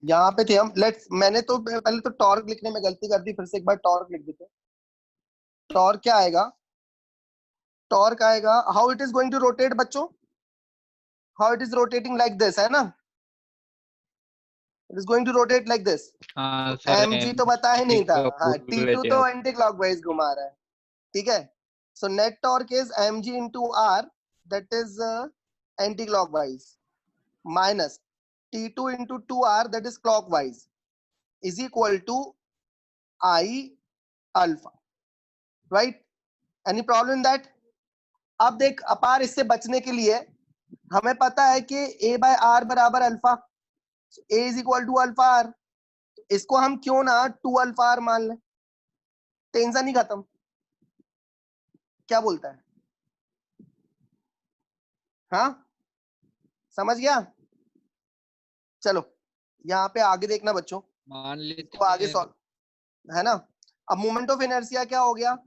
यहाँ पे थे हम। लेट्स, मैंने तो पहले तो टॉर्क लिखने में गलती कर दी, फिर से एक बार टॉर्क लिख देते। टॉर्क क्या आएगा? टॉर्क आएगा how it is going to rotate बच्चों, how it is rotating like this, है ना? It is going to rotate like this. हाँ तो सर, एम जी तो पता ही नहीं था। हाँ, भूल रहे T2 थे तो आप। एंटी क्लॉकवाइज घुमा रहा है, ठीक है। So net torque is mg into r, that is anti clockwise, minus T2 into 2r, that is clockwise, is equal to I alpha, right? Any problem in that? अब देख अपार, इससे बचने के लिए हमें पता है कि a by r बराबर alpha, a is equal to alpha r। इसको हम क्यों ना 2 अल्फा r मान लें, टेंशन ही खत्म। क्या बोलता है? हाँ, समझ गया? चलो यहाँ पे आगे देखना बच्चों, मान इसको लेते आगे हैं। सॉल्व, है ना? अब मोमेंट ऑफ इनर्शिया क्या हो गया?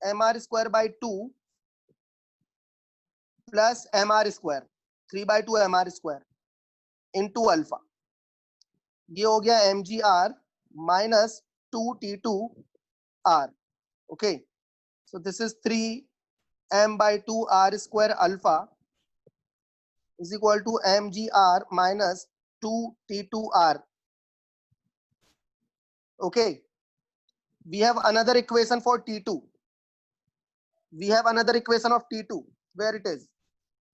mr² by 2 plus mr², 3/2 mr² into alpha, ये हो गया mgr minus 2t2r। Okay, so this is 3m/2 r² alpha is equal to mgr minus 2t2r. Okay, we have another equation for T2. We have another equation of T2. Where it is?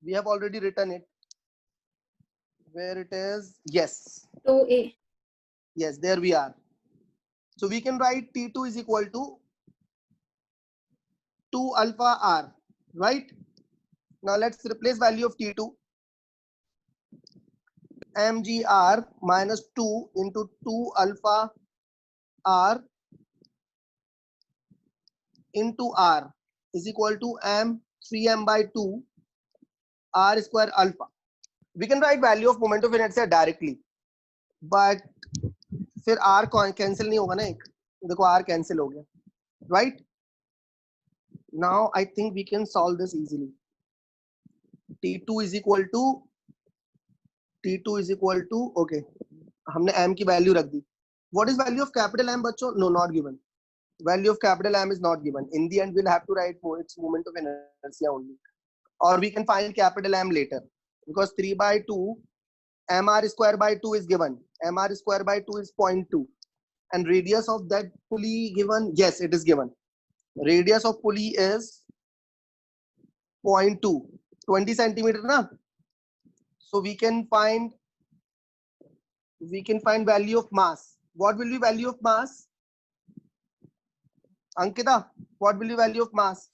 We have already written it. Where it is? Yes. 2a. Yes, there we are. So we can write T2 is equal to 2 alpha r, right? Now let's replace value of T2. mgr minus 2 into 2 alpha r into r is equal to m 3m/2 r² alpha. We can write value of moment of inertia directly, but फिर r cancel नहीं होगा ना, एक देखो r cancel हो गया, right? Now I think we can solve this easily. T2 is equal to okay, हमने m की वैल्यू रख दी। What is value of capital M बच्चों? No, not given. Value of capital M is not given. In the end, we'll have to write for its moment of inertia only, or we can find capital M later, because 3/2 mr²/2 is given. mr²/2 is 0.2, and radius of that pulley given. Yes, it is given. Radius of pulley is 0.2, 20 centimeter na. So we can find value of mass. What will be value of mass? Ankita, what will be value of mass?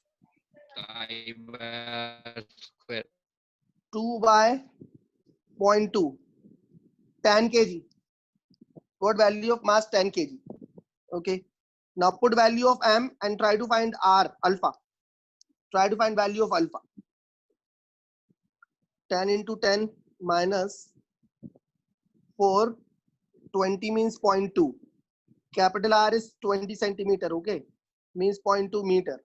I/2. 2/0.2, 10 kg. What value of mass? 10 kg. Okay. Now put value of m and try to find r, alpha. Try to find value of alpha. 10 into 10 minus 4, 20 means 0.2. Capital R is 20 centimeter, okay, means 0.2 meter,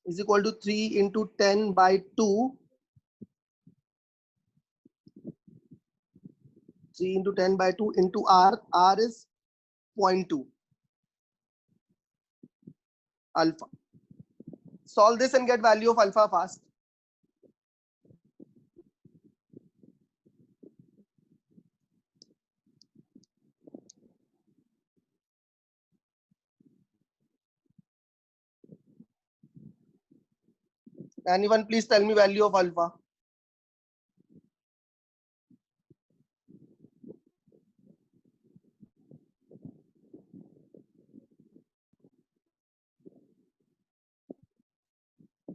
is equal to 3 into 10/2. 3 into 10/2 into R. R is 0.2 alpha. Solve this and get value of alpha fast. Anyone please tell me value of alpha?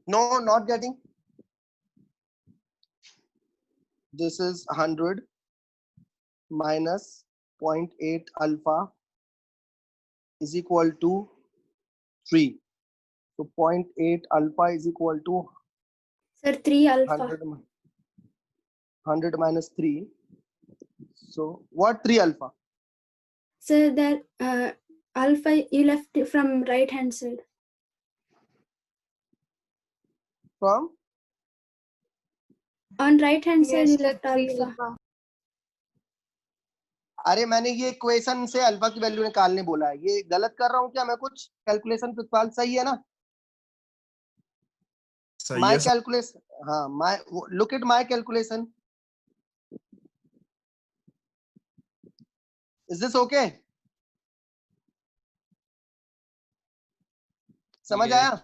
No, not getting. This is 100 minus 0.8 alpha is equal to 3. So 0.8 alpha is equal to Sir, 3 alpha. 100 minus 3. So what 3 alpha? Sir, that alpha you left from right hand side. From? On right hand side Yes, you sir, left 3 alpha. alpha. अरे मैंने ये equation से alpha की value निकालने बोला है, ये गलत कर रहा हूँ क्या मैं कुछ कैलकुलेशन? प्रिंसिपल सही है ना? सही माय है सर। कैलकुलेशन, हाँ my, look at my calculation, is this okay? समझ Yes, आया?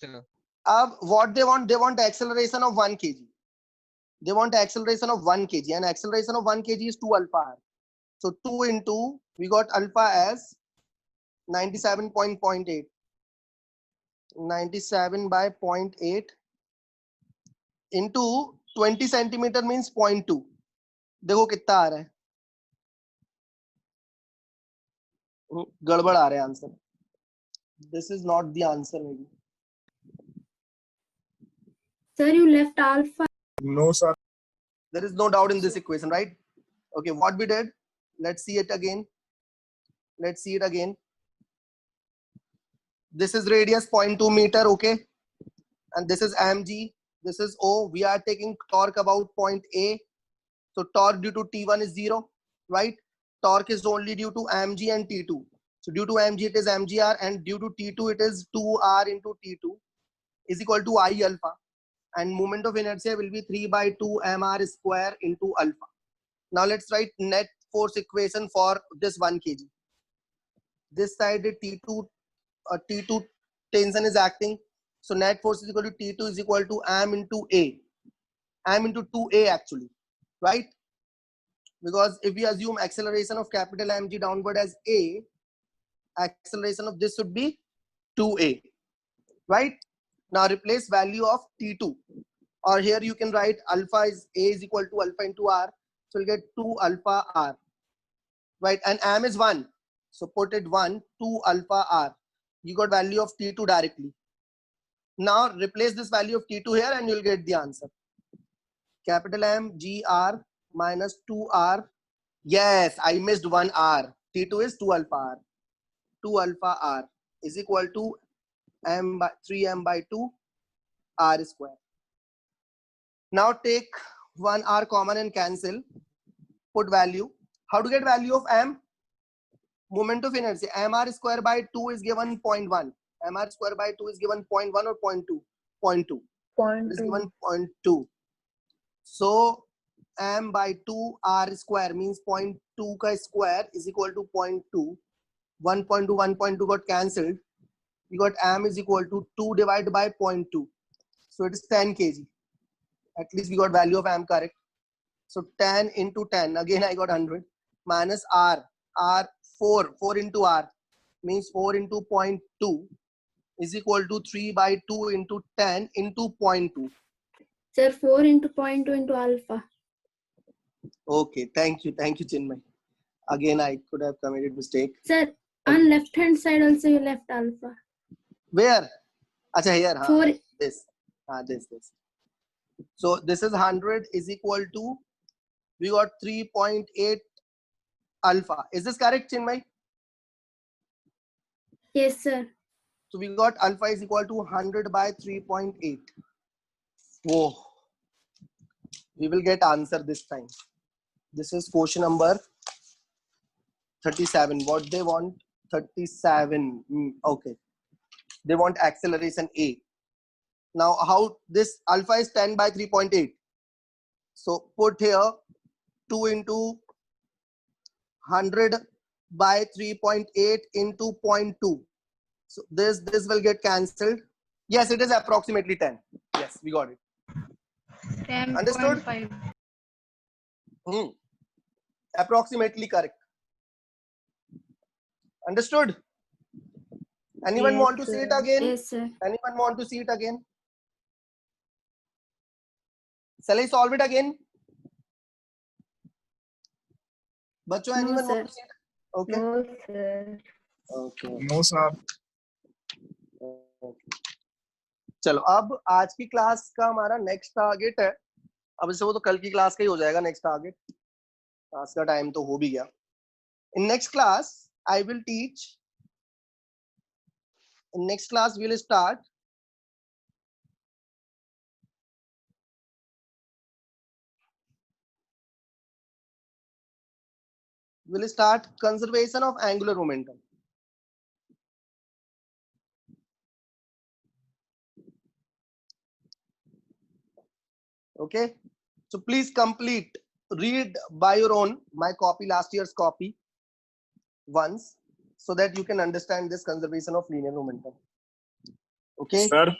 sir. अब what they want acceleration of 1 kg. They want acceleration of 1 kg, and acceleration of 1 kg is 2 alpha r. So 2 into, we got alpha as 97.8. 97 by 0.8 into 20 centimeter means 0.2. देखो कितना आ रहा है, गड़बड़ आ रहा है answer. This is not the answer maybe. Sir, you left alpha. No sir. There is no doubt in this equation, right? Okay, what we did, let's see it again. Let's see it again. This is radius 0.2 meter, okay? And this is mg, this is O. We are taking torque about point A. So torque due to T1 is 0, right? Torque is only due to mg and T2. So due to mg it is mgr, and due to T2 it is 2r into T2 is equal to I alpha. And moment of inertia will be 3 by 2 mr square into alpha. Now let's write net force equation for this 1 kg. This side T2 T2 tension is acting. So net force is equal to T2 is equal to m into A. M into 2A actually, right? Because if we assume acceleration of capital mg downward as A, acceleration of this should be 2A, right? Now replace value of T2, or here you can write alpha is A is equal to alpha into R. So you'll get 2 alpha R, right? And m is 1. So put it 1, 2 alpha R. You got value of T2 directly. Now replace this value of T2 here and you'll get the answer. Capital M G R minus 2R. Yes, I missed 1 R. T2 is 2 alpha R. 2 alpha R is equal to M by 3M by 2 R square. Now take 1 R common and cancel. Put value. How to get value of M? Moment of inertia. Mr square by 2 is given 0.1. Mr square by 2 is given 0.1 or 0.2? 0.2. It is given 0.2. So m by 2 r square means 0.2 ka square is equal to 0.2. 1.2 1.2 got cancelled. We got m is equal to 2 divided by 0.2. So it is 10 kg. At least we got value of m correct. So 10 into 10, again I got 100, minus r 4 into r means 4 into 0.2 is equal to 3 by 2 into 10 into 0.2. Sir, 4 into 0.2 into alpha. Okay, thank you, Chinmay. Again, I could have committed mistake. Sir, on left hand side also you left alpha. Where? Acha, here. Four. This. This. So this is 100 is equal to, we got 3.8 alpha. Is this correct, Chinmay? Yes, sir. So we got alpha is equal to 100 by 3.8. Whoa. We will get answer this time. This is question number 37. What they want? 37. Okay. They want acceleration A. Now how this alpha is 10 by 3.8. So put here 2 into 100 by 3.8 into 0.2. So this will get cancelled. Yes, it is approximately 10. Yes, we got it. 10.5. Understood? Approximately correct. Understood? Anyone Yes, want to see it again? Yes, sir. Anyone want to see it again? Shall I solve it again? Bachcho, No, anyone sir. want to see it? Okay. No, sir. Okay. No sir. चलो अब आज की class का हमारा next target है. अब इससे वो तो कल की क्लास का ही हो जाएगा नेक्स्ट टारगेट. क्लास का टाइम तो हो भी गया. In next class, I will teach. In next class, we will start we'll start conservation of angular momentum. Okay, so please read by your own my copy, last year's copy once, so that you can understand this conservation of linear momentum. Okay. Sir,